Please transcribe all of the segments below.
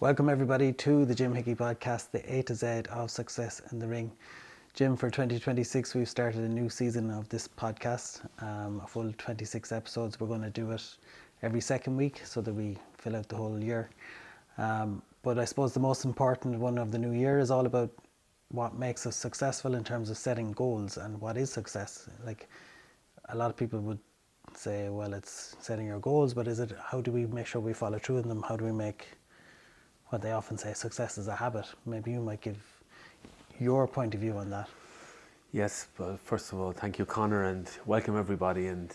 Welcome everybody to the Jim Hickey podcast, the A to Z of success in the ring. Jim, for 2026 we've started a new season of this podcast, a full 26 episodes. We're going to do it every second week so that we fill out the whole year. But I suppose the most important one of the new year is all about what makes us successful in terms of setting goals and what is success. Like, a lot of people would say, well, it's setting your goals, but is it, how do we make sure we follow through in them? How do we make what they often say, success is a habit? Maybe you might give your point of view on that. Yes, well, first of all, thank you, Connor, and welcome everybody. And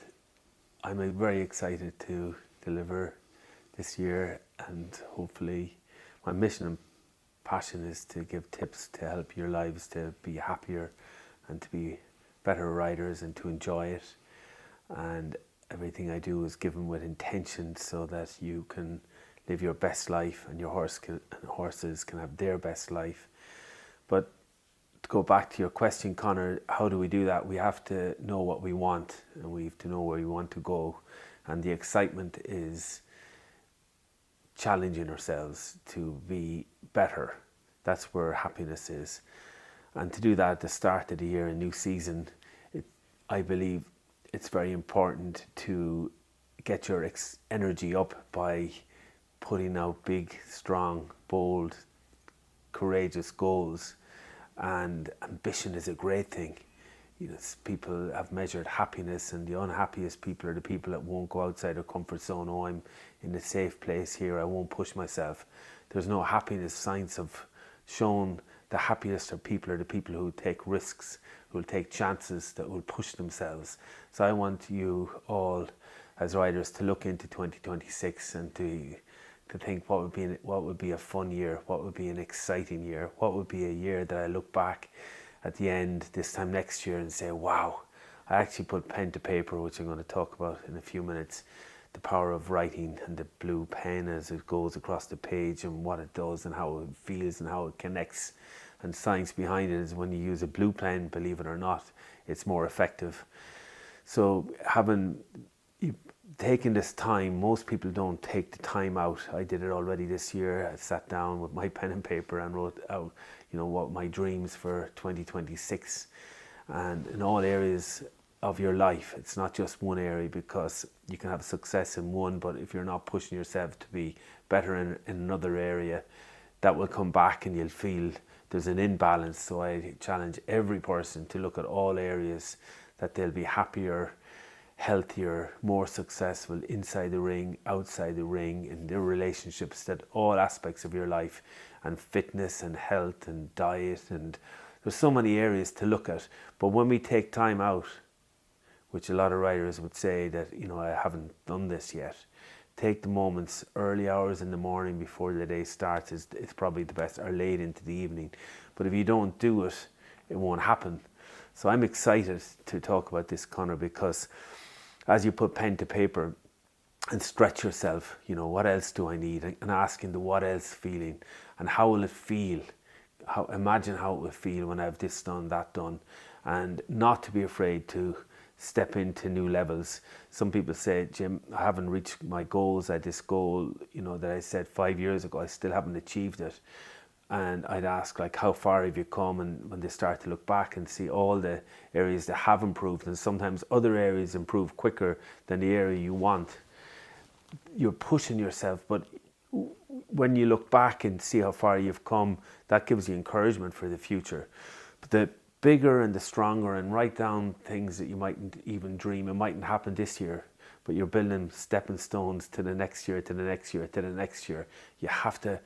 I'm very excited to deliver this year, and hopefully my mission and passion is to give tips to help your lives to be happier and to be better riders and to enjoy it. And everything I do is given with intention so that you can live your best life and your horses can have their best life. But to go back to your question, Connor, how do we do that? We have to know what we want and we have to know where we want to go. And the excitement is challenging ourselves to be better. That's where happiness is. And to do that at the start of the year, a new season, I believe it's very important to get your energy up by putting out big, strong, bold, courageous goals. And ambition is a great thing. You know, people have measured happiness, and the unhappiest people are the people that won't go outside their comfort zone. Oh, I'm in a safe place here, I won't push myself. There's no happiness. Science have shown the happiest people are the people who take risks, who will take chances, that will push themselves. So I want you all as riders to look into 2026 and to think what would be a fun year, what would be an exciting year, what would be a year that I look back at the end this time next year and say, wow, I actually put pen to paper, which I'm going to talk about in a few minutes, the power of writing and the blue pen as it goes across the page and what it does and how it feels and how it connects. And science behind it is when you use a blue pen, believe it or not, it's more effective. So taking this time, most people don't take the time out. I did it already this year. I sat down with my pen and paper and wrote out, what my dreams for 2026, and in all areas of your life. It's not just one area, because you can have success in one, but if you're not pushing yourself to be better in another area, that will come back and you'll feel there's an imbalance. So I challenge every person to look at all areas that they'll be happier, healthier, more successful inside the ring, outside the ring, in their relationships, that all aspects of your life, and fitness and health and diet, and there's so many areas to look at. But when we take time out, which a lot of riders would say that, I haven't done this yet, take the moments, early hours in the morning before the day starts it's probably the best, or late into the evening. But if you don't do it, it won't happen. So I'm excited to talk about this, Connor, because as you put pen to paper and stretch yourself, what else do I need? And asking the what else feeling, and how will it feel? Imagine how it will feel when I have this done, that done, and not to be afraid to step into new levels. Some people say, Jim, I haven't reached my goals. I had this goal, that I said 5 years ago, I still haven't achieved it. And I'd ask, how far have you come? And when they start to look back and see all the areas that have improved, and sometimes other areas improve quicker than the area you want, you're pushing yourself. But when you look back and see how far you've come, that gives you encouragement for the future. But the bigger and the stronger, and write down things that you mightn't even dream. It mightn't happen this year, but you're building stepping stones to the next year, to the next year, to the next year. You have to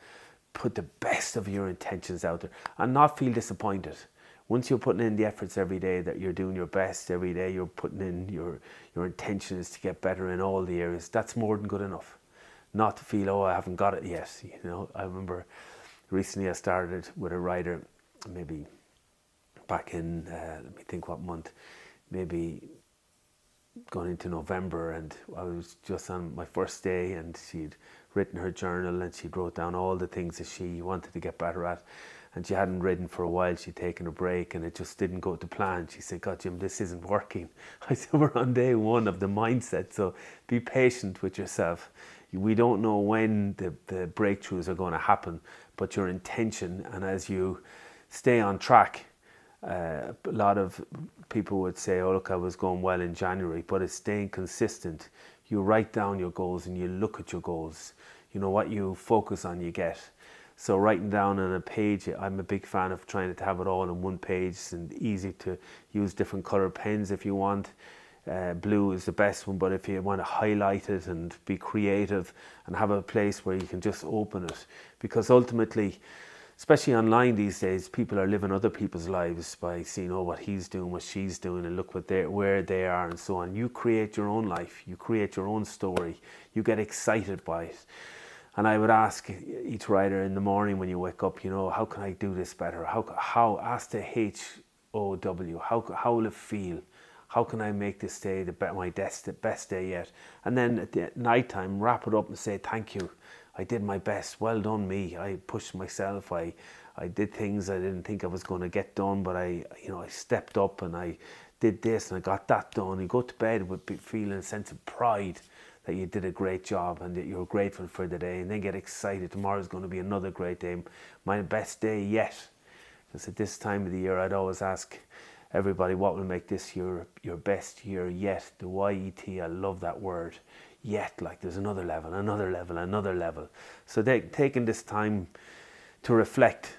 put the best of your intentions out there and not feel disappointed. Once you're putting in the efforts every day, that you're doing your best every day, you're putting in your intention is to get better in all the areas, that's more than good enough. Not to feel, oh, I haven't got it yet. I remember recently I started with a rider, maybe back in, let me think what month, maybe going into November, and I was just on my first day, and she'd written her journal and she wrote down all the things that she wanted to get better at. and she hadn't ridden for a while. She'd taken a break and it just didn't go to plan. She said, God, Jim, this isn't working. I said, we're on day one of the mindset, so be patient with yourself. We don't know when the breakthroughs are going to happen, but your intention, and as you stay on track, a lot of people would say, oh, look, I was going well in January, but it's staying consistent. You write down your goals and you look at your goals. You know, what you focus on, you get. So writing down on a page, I'm a big fan of trying to have it all on one page and easy to use different color pens if you want. Blue is the best one, but if you want to highlight it and be creative and have a place where you can just open it, because ultimately, especially online these days, people are living other people's lives by seeing, oh, what he's doing, what she's doing, and look where they are, and so on. You create your own life, you create your own story, you get excited by it. And I would ask each rider in the morning when you wake up, you know, how can I do this better? How ask the HOW, how will it feel? How can I make this day the best day yet? And then at the night time, wrap it up and say, thank you. I did my best. Well done, me. I pushed myself. I did things I didn't think I was going to get done, but I stepped up and I did this and I got that done. You go to bed with feeling a sense of pride that you did a great job and that you're grateful for the day, and then get excited. Tomorrow's going to be another great day, my best day yet. Because at this time of the year, I'd always ask everybody, what will make this year your best year yet? The YET, I love that word. Yet, like there's another level, another level, another level. So taking this time to reflect,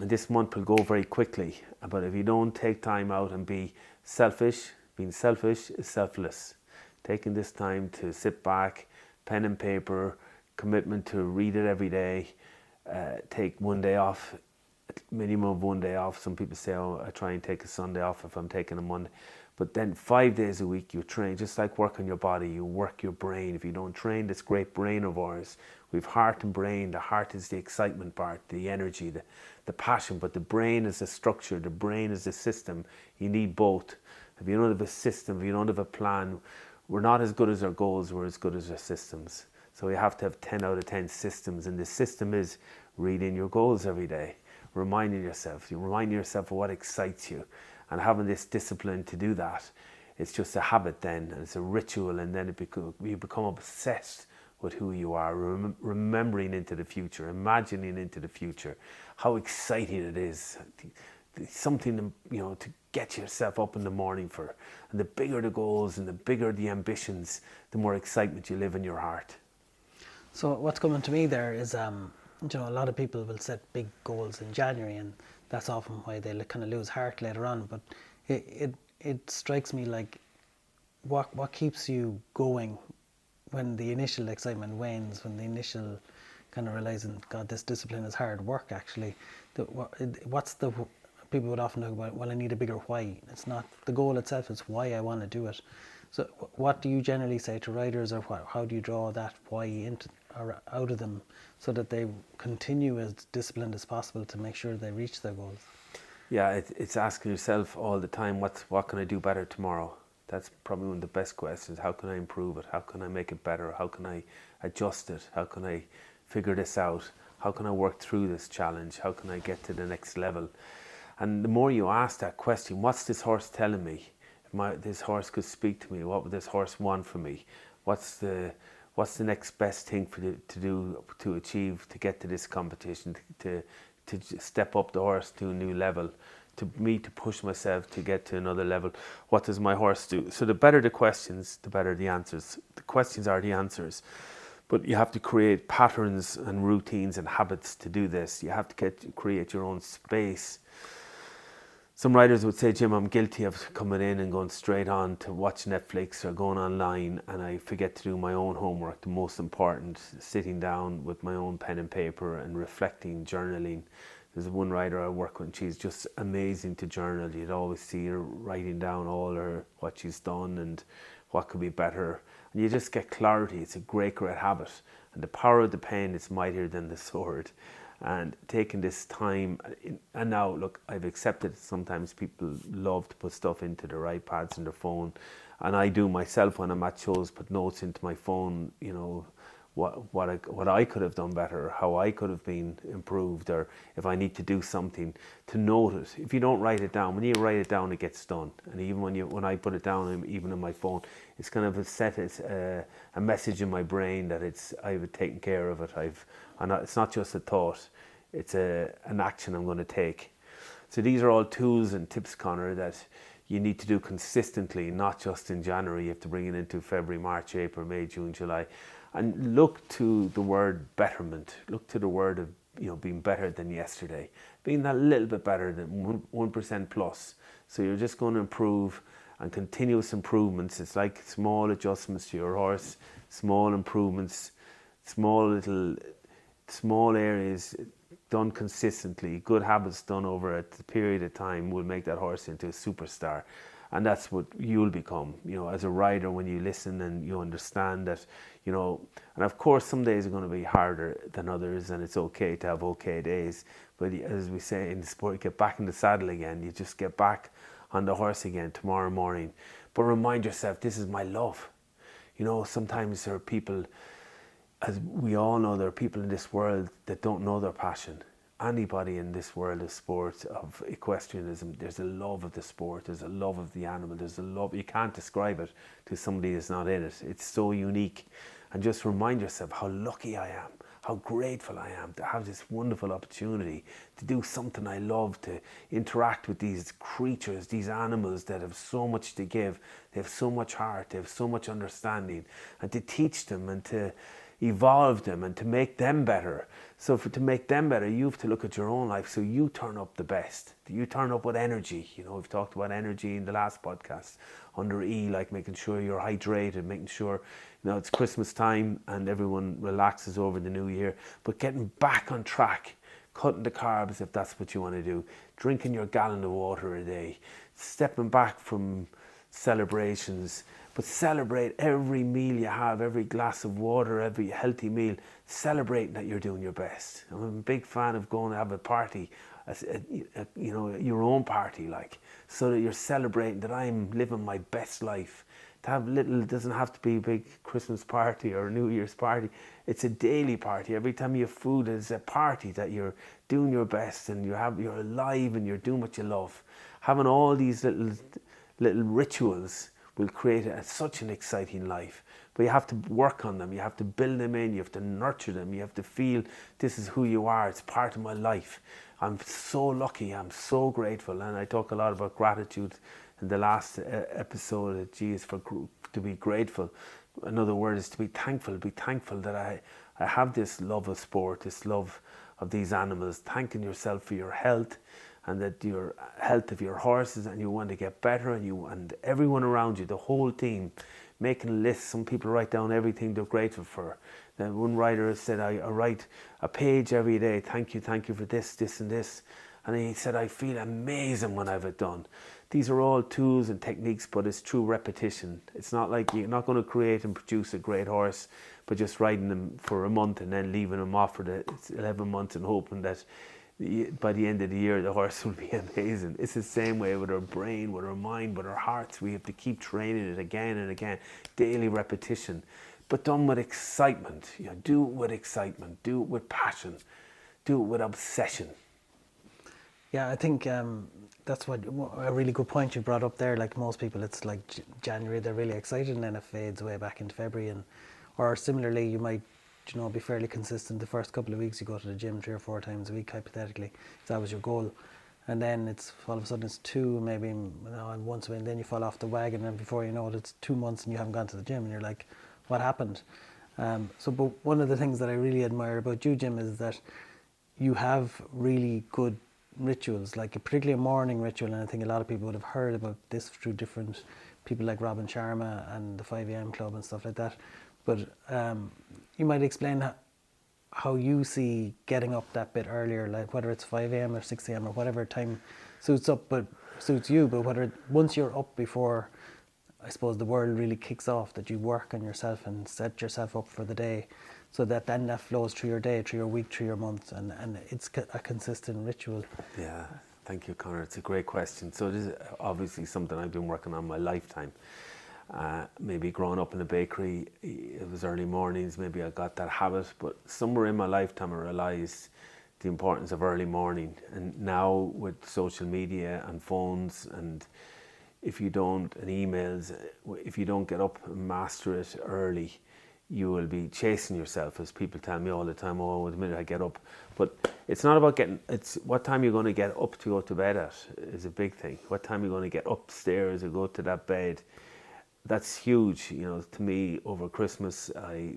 and this month will go very quickly, but if you don't take time out and be selfish, being selfish is selfless. Taking this time to sit back, pen and paper, commitment to read it every day, take one day off, minimum of one day off. Some people say, oh, I try and take a Sunday off if I'm taking a Monday. But then 5 days a week you train, just like working your body, you work your brain. If you don't train this great brain of ours, we've heart and brain. The heart is the excitement part, the energy, the passion, but the brain is the structure, the brain is the system. You need both. If you don't have a system, if you don't have a plan, we're not as good as our goals, we're as good as our systems. So you have to have 10 out of 10 systems, and the system is reading your goals every day, reminding yourself of what excites you, and having this discipline to do that. It's just a habit then, and it's a ritual, and then you become obsessed with who you are, remembering into the future, imagining into the future, how exciting it is. Something to get yourself up in the morning for. And the bigger the goals and the bigger the ambitions, the more excitement you live in your heart. So what's coming to me there is, a lot of people will set big goals in January, and that's often why they kind of lose heart later on. But it strikes me like, what keeps you going when the initial excitement wanes, when the initial kind of realizing, God, this discipline is hard work actually. People would often talk about, well, I need a bigger why. It's not the goal itself, it's why I want to do it. So what do you generally say to riders, or how do you draw that why into or out of them so that they continue as disciplined as possible to make sure they reach their goals? Yeah, it's asking yourself all the time, what can I do better tomorrow? That's probably one of the best questions. How can I improve it? How can I make it better? How can I adjust it? How can I figure this out? How can I work through this challenge? How can I get to the next level? And the more you ask that question, what's this horse telling me? If this horse could speak to me, what would this horse want from me? What's the next best thing to do, to achieve, to get to this competition, to step up the horse to a new level, to push myself to get to another level? What does my horse do? So the better the questions, the better the answers. The questions are the answers. But you have to create patterns and routines and habits to do this. You have to create your own space. Some riders would say, Jim, I'm guilty of coming in and going straight on to watch Netflix or going online, and I forget to do my own homework, the most important, sitting down with my own pen and paper and reflecting, journaling. There's one rider I work with, and she's just amazing to journal. You'd always see her writing down what she's done and what could be better. And you just get clarity. It's a great habit. And the power of the pen is mightier than the sword. And taking this time, and now look, I've accepted sometimes people love to put stuff into their iPads and their phone, and I do myself when I'm at shows, put notes into my phone, what I could have done better, or how I could have been improved, or if I need to do something, to note it. If you don't write it down, when you write it down, it gets done. And even when I put it down, even on my phone, it's kind of a message in my brain that I've taken care of it. It's not just a thought; it's an action I'm going to take. So these are all tools and tips, Conor, that you need to do consistently, not just in January. You have to bring it into February, March, April, May, June, July. And look to the word betterment. Look to the word of being better than yesterday. Being that little bit better than 1% plus. So you're just going to improve, and continuous improvements. It's like small adjustments to your horse, small improvements, small areas done consistently, good habits done over a period of time will make that horse into a superstar. And that's what you'll become, as a rider, when you listen and you understand that, and of course some days are going to be harder than others, and it's okay to have okay days. But as we say in the sport, you get back in the saddle again, you just get back on the horse again tomorrow morning. But remind yourself, this is my love. Sometimes there are people, as we all know, there are people in this world that don't know their passion. Anybody in this world of sports, of equestrianism, there's a love of the sport, there's a love of the animal, there's a love, you can't describe it to somebody that's not in it. It's so unique. And just remind yourself how lucky I am, how grateful I am to have this wonderful opportunity to do something I love, to interact with these creatures, these animals that have so much to give. They have so much heart, they have so much understanding, and to teach them and to evolve them and to make them better. So to make them better, you have to look at your own life, so you turn up the best. You turn up with energy. We've talked about energy in the last podcast under E, like making sure you're hydrated, making sure it's Christmas time and everyone relaxes over the new year, but getting back on track, cutting the carbs if that's what you want to do, drinking your gallon of water a day, stepping back from celebrations, but celebrate every meal you have, every glass of water, every healthy meal, celebrating that you're doing your best. I'm a big fan of going to have a party, your own party, so that you're celebrating that I'm living my best life. To have it doesn't have to be a big Christmas party or a New Year's party. It's a daily party. Every time you have food, it's a party that you're doing your best and you're alive and you're doing what you love. Having all these little rituals will create such an exciting life. But you have to work on them, you have to build them in, you have to nurture them, you have to feel this is who you are, it's part of my life. I'm so lucky, I'm so grateful, and I talk a lot about gratitude in the last episode. To be grateful. Another word is to be thankful. Be thankful that I have this love of sport, this love of these animals, thanking yourself for your health, and that your health of your horses, and you want to get better, and everyone around you, the whole team, making a list. Some people write down everything they're grateful for. Then one writer said, I write a page every day, thank you for this, this and this. And he said, I feel amazing when I've it done. These are all tools and techniques, but it's through repetition. It's not like you're not going to create and produce a great horse by just riding them for a month and then leaving them off for the 11 months and hoping that by the end of the year the horse will be amazing. It's the same way with our brain, with our mind, with our hearts. We have to keep training it again and again, daily repetition, but done with excitement. Do it with excitement, do it with passion, do it with obsession. Yeah, I think that's what a really good point you brought up there. Like most people, it's like January, they're really excited, and then it fades away back into February. Or similarly, you might be fairly consistent the first couple of weeks. You go to the gym 3 or 4 times a week, hypothetically, if that was your goal. And then it's all of a sudden it's 2, maybe once a week, and then you fall off the wagon, and before you know it, it's 2 months and you haven't gone to the gym, and you're like, what happened? But one of the things that I really admire about you, Jim, is that you have really good rituals, like particularly a morning ritual, and I think a lot of people would have heard about this through different people like Robin Sharma and the 5 a.m. Club and stuff like that. But you might explain how you see getting up that bit earlier, like whether it's 5 a.m. or 6 a.m. or whatever time suits you, but whether once you're up before, I suppose, the world really kicks off, that you work on yourself and set yourself up for the day, so that then that flows through your day, through your week, through your month, and it's a consistent ritual. Yeah, thank you, Conor. It's a great question. So this is obviously something I've been working on my lifetime. Maybe growing up in a bakery, it was early mornings, maybe I got that habit, but somewhere in my lifetime I realised the importance of early morning. And now with social media and phones and emails, if you don't get up and master it early, you will be chasing yourself, as people tell me all the time, oh, the minute I get up. But it's not about it's what time you're going to get up to go to bed at is a big thing. What time you're going to get upstairs or go to that bed. That's huge, to me. Over Christmas,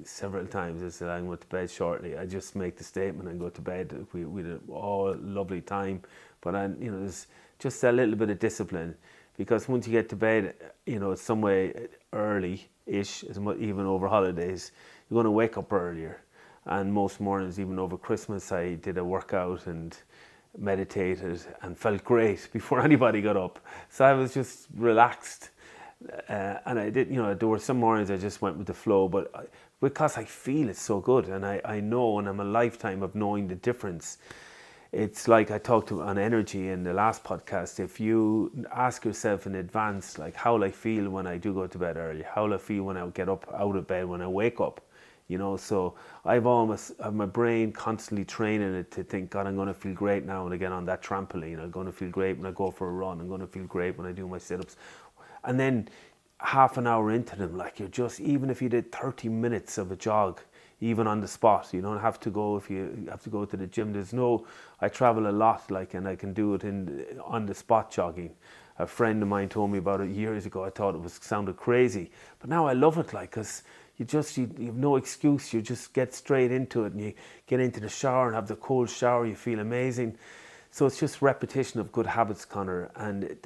several times I said I'm going to bed shortly. I just make the statement and go to bed. We had an all lovely time, but there's just a little bit of discipline, because once you get to bed, it's some way early-ish, even over holidays, you're going to wake up earlier. And most mornings, even over Christmas, I did a workout and meditated and felt great before anybody got up. So I was just relaxed. And I did, there were some mornings I just went with the flow, but because I feel it's so good, and I know, and I'm a lifetime of knowing the difference. It's like I talked on energy in the last podcast. If you ask yourself in advance, like, how will I feel when I do go to bed early? How will I feel when I get up out of bed, when I wake up? So I've my brain constantly training it to think, God, I'm going to feel great now when I get on that trampoline. I'm going to feel great when I go for a run. I'm going to feel great when I do my sit-ups. And then half an hour into them, like, even if you did 30 minutes of a jog, even on the spot, you don't have to go if you have to go to the gym. I travel a lot, and I can do it on the spot jogging. A friend of mine told me about it years ago. I thought it sounded crazy, but now I love it, because you have no excuse. You just get straight into it, and you get into the shower and have the cold shower. You feel amazing. So it's just repetition of good habits, Conor, and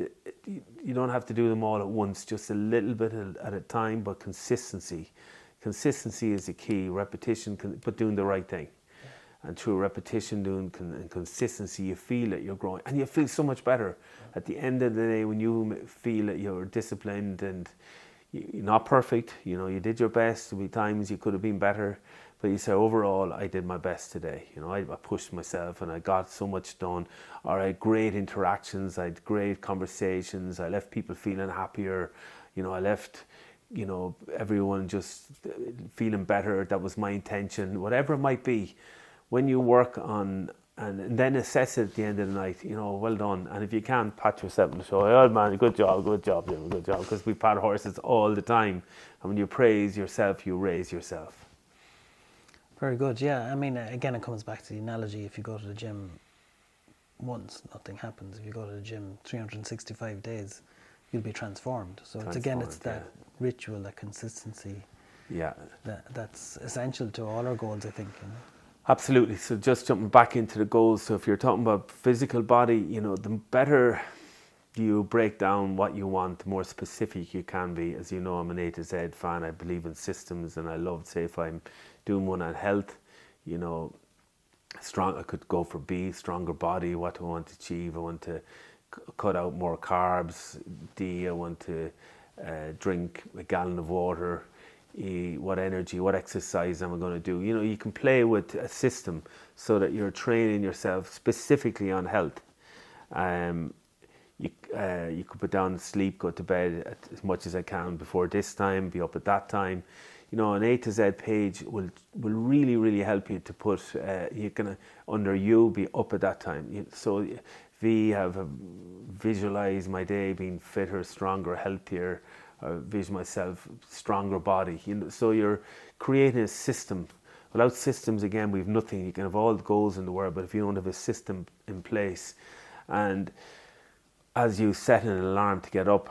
you don't have to do them all at once, just a little bit at a time, but consistency. Consistency is the key. Repetition, but doing the right thing. Yeah. And through repetition, and consistency, you feel that you're growing, and you feel so much better. Yeah. At the end of the day, when you feel that you're disciplined and you're not perfect, you did your best. There'll be times you could have been better. But you say, overall, I did my best today. I pushed myself and I got so much done. Or I had great interactions, I had great conversations. I left people feeling happier. I left, everyone just feeling better. That was my intention. Whatever it might be, when you work on and then assess it at the end of the night, well done. And if you can, pat yourself on the shoulder. Oh man, good job, Jim, good job. Because we pat horses all the time. And when you praise yourself, you raise yourself. Very good, yeah. I mean, again, it comes back to the analogy. If you go to the gym once, nothing happens. If you go to the gym 365 days, you'll be transformed. So it's that ritual, that consistency. Yeah. That's essential to all our goals, I think. Absolutely. So just jumping back into the goals. So if you're talking about physical body, the better you break down what you want, the more specific you can be. As you know, I'm an A to Z fan. I believe in systems, and I love, say, if I'm doing one on health, strong. I could go for B, stronger body. What do I want to achieve? I want to cut out more carbs. D, I want to drink a gallon of water. E, what energy, what exercise am I going to do? You can play with a system so that you're training yourself specifically on health. You could put down sleep, go to bed as much as I can before this time, be up at that time. An A to Z page will really, really help you to put, you can, under you, be up at that time. So V, visualize my day being fitter, stronger, healthier, visualize myself, stronger body. So you're creating a system. Without systems, again, we've nothing. You can have all the goals in the world, but if you don't have a system in place, and as you set an alarm to get up,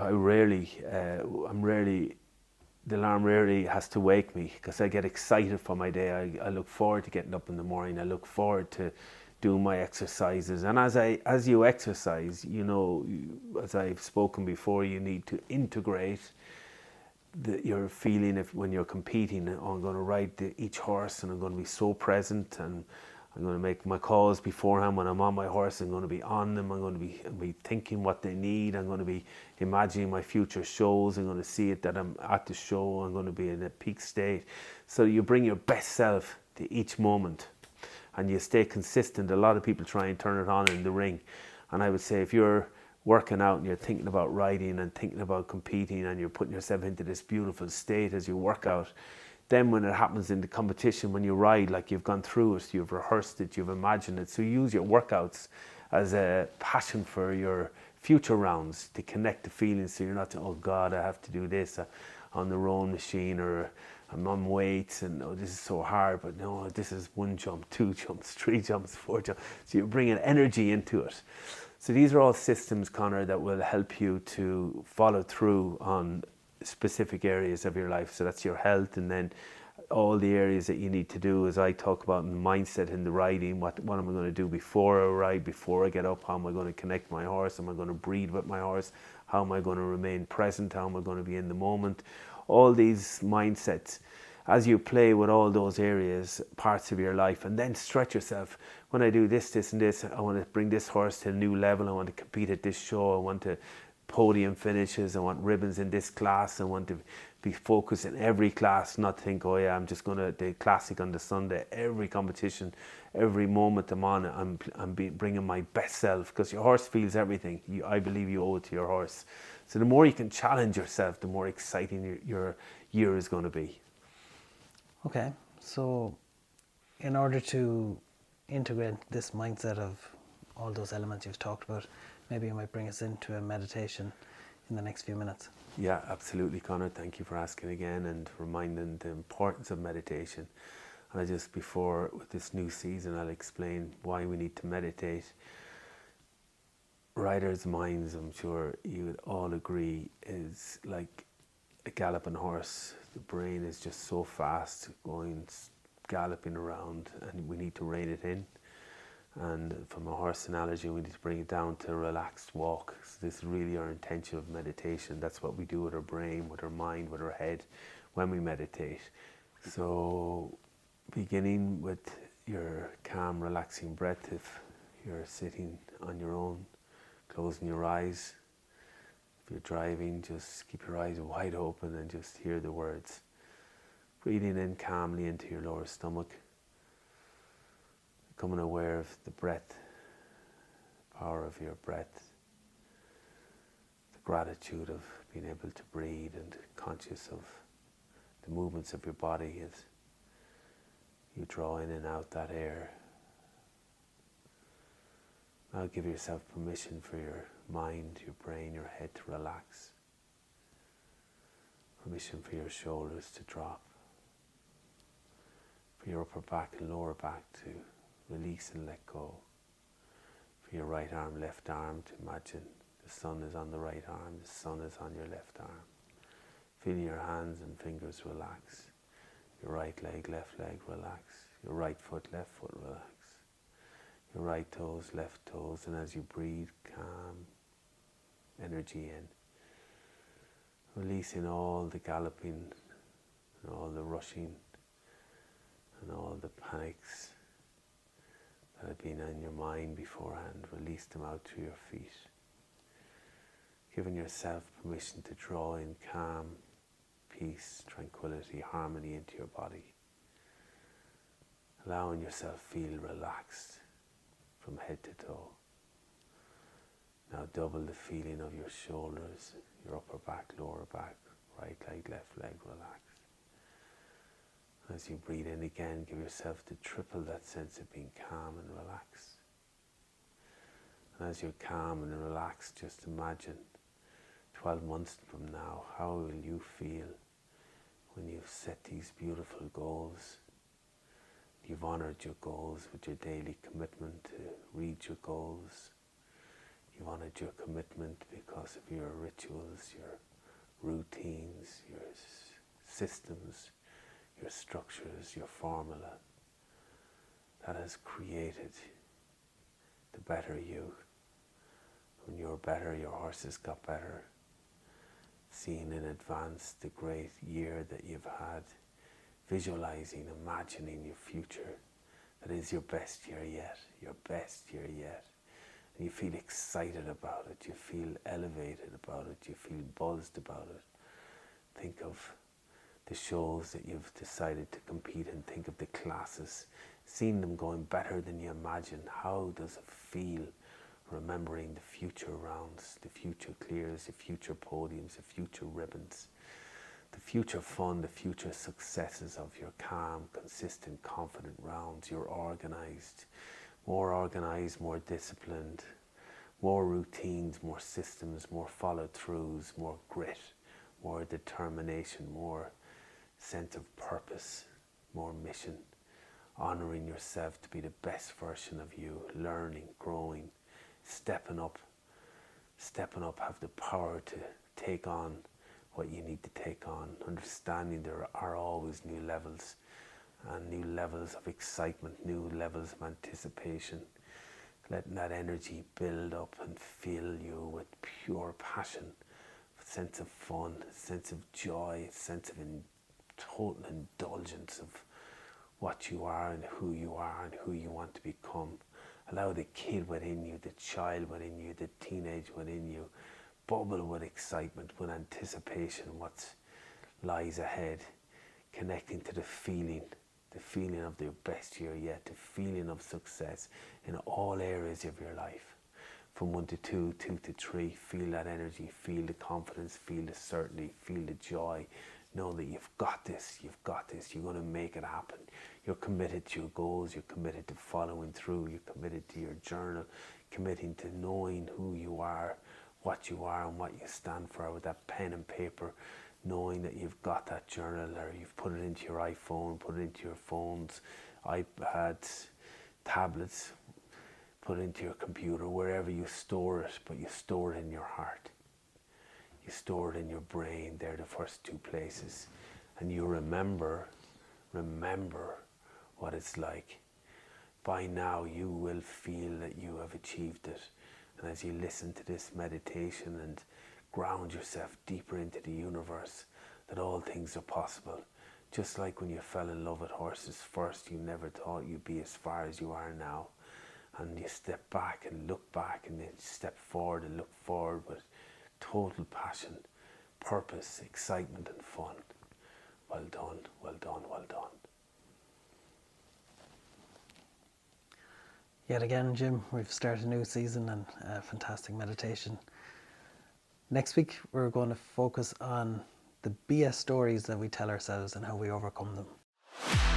the alarm rarely has to wake me, because I get excited for my day. I look forward to getting up in the morning. I look forward to doing my exercises. And as you exercise, as I've spoken before, you need to integrate your feeling when you're competing. Oh, I'm going to ride each horse, and I'm going to be so present, and I'm going to make my calls beforehand. When I'm on my horse, I'm going to be on them. I'm going to be thinking what they need. I'm going to be imagining my future shows. I'm going to see it that I'm at the show. I'm going to be in a peak state. So you bring your best self to each moment, and you stay consistent. A lot of people try and turn it on in the ring. And I would say, if you're working out and you're thinking about riding and thinking about competing and you're putting yourself into this beautiful state as you work out. Then when it happens in the competition, when you ride, like you've gone through it, you've rehearsed it, you've imagined it. So you use your workouts as a passion for your future rounds to connect the feelings. So you're not, oh God, I have to do this on the rowing machine, or I'm on weights and oh, this is so hard, but no, this is 1 jump, 2 jumps, 3 jumps, 4 jumps. So you're bringing energy into it. So these are all systems, Conor, that will help you to follow through on specific areas of your life. So that's your health, and then all the areas that you need to do, as I talk about in mindset in the riding. What am I going to do before I ride, before I get up? How am I going to connect my horse? Am I going to breathe with my horse? How am I going to remain present? How am I going to be in the moment? All these mindsets, as you play with all those areas, parts of your life, and then stretch yourself. When I do this, this and this, I want to bring this horse to a new level. I want to compete at this show. I want to podium finishes. I want ribbons in this class. I want to be focused in every class, not think, oh yeah, I'm just going to the classic on the Sunday. Every competition, every moment I'm on, bringing my best self, because your horse feels everything. I believe you owe it to your horse. So the more you can challenge yourself, the more exciting your year is going to be. Okay, so in order to integrate this mindset of all those elements you've talked about, maybe you might bring us into a meditation in the next few minutes. Yeah, absolutely, Conor. Thank you for asking again and reminding the importance of meditation. And I just, before with this new season, I'll explain why we need to meditate. Riders' minds, I'm sure you would all agree, is like a galloping horse. The brain is just so fast, going galloping around, and we need to rein it in. And from a horse analogy, we need to bring it down to a relaxed walk. So this is really our intention of meditation. That's what we do with our brain, with our mind, with our head when we meditate. So beginning with your calm, relaxing breath, if you're sitting on your own, closing your eyes. If you're driving, just keep your eyes wide open and just hear the words. Breathing in calmly into your lower stomach. Becoming aware of the breath, power of your breath, the gratitude of being able to breathe, and conscious of the movements of your body as you draw in and out that air. Now give yourself permission for your mind, your brain, your head to relax. Permission for your shoulders to drop. For your upper back and lower back to release and let go. For your right arm, left arm, to imagine the sun is on the right arm, the sun is on your left arm. Feel your hands and fingers relax. Your right leg, left leg, relax. Your right foot, left foot, relax. Your right toes, left toes, and as you breathe, calm energy in. Releasing all the galloping, and all the rushing, and all the panics that have been in your mind beforehand. Release them out through your feet. Giving yourself permission to draw in calm, peace, tranquility, harmony into your body. Allowing yourself feel relaxed from head to toe. Now double the feeling of your shoulders, your upper back, lower back, right leg, left leg, relax. As you breathe in again, give yourself the triple that sense of being calm and relaxed. And as you're calm and relaxed, just imagine 12 months from now, how will you feel when you've set these beautiful goals? You've honored your goals with your daily commitment to read your goals. You've honored your commitment because of your rituals, your routines, your systems, your structures, your formula that has created the better you. When you're better, your horses got better. Seeing in advance the great year that you've had, visualizing, imagining your future that is your best year yet, your best year yet. And you feel excited about it, you feel elevated about it, you feel buzzed about it. Think of the shows that you've decided to compete in, think of the classes, seeing them going better than you imagined. How does it feel remembering the future rounds, the future clears, the future podiums, the future ribbons, the future fun, the future successes of your calm, consistent, confident rounds. You're organized, more disciplined, more routines, more systems, more follow-throughs, more grit, more determination, more sense of purpose, more mission, honoring yourself to be the best version of you, learning, growing, stepping up, have the power to take on what you need to take on, understanding there are always new levels and new levels of excitement, new levels of anticipation, letting that energy build up and fill you with pure passion, a sense of fun, a sense of joy, a sense of total indulgence of what you are and who you want to become. Allow the kid within you, the child within you, the teenage within you, bubble with excitement, with anticipation, what lies ahead, connecting to the feeling of the best year yet, the feeling of success in all areas of your life. From 1 to 2, 2 to 3, feel that energy, feel the confidence, feel the certainty, feel the joy. Know that you've got this, you're going to make it happen. You're committed to your goals, you're committed to following through, you're committed to your journal, committing to knowing who you are, what you are and what you stand for with that pen and paper, knowing that you've got that journal or you've put it into your iPhone, put it into your phones, iPads, tablets, put it into your computer, wherever you store it, but you store it in your heart. You store it in your brain. They're the first 2 places. And you remember what it's like. By now you will feel that you have achieved it. And as you listen to this meditation and ground yourself deeper into the universe, that all things are possible. Just like when you fell in love with horses first, you never thought you'd be as far as you are now. And you step back and look back, and then step forward and look forward with total passion, purpose, excitement and fun. Well done, well done, well done. Yet again, Jim, we've started a new season and a fantastic meditation. Next week, we're going to focus on the BS stories that we tell ourselves and how we overcome them.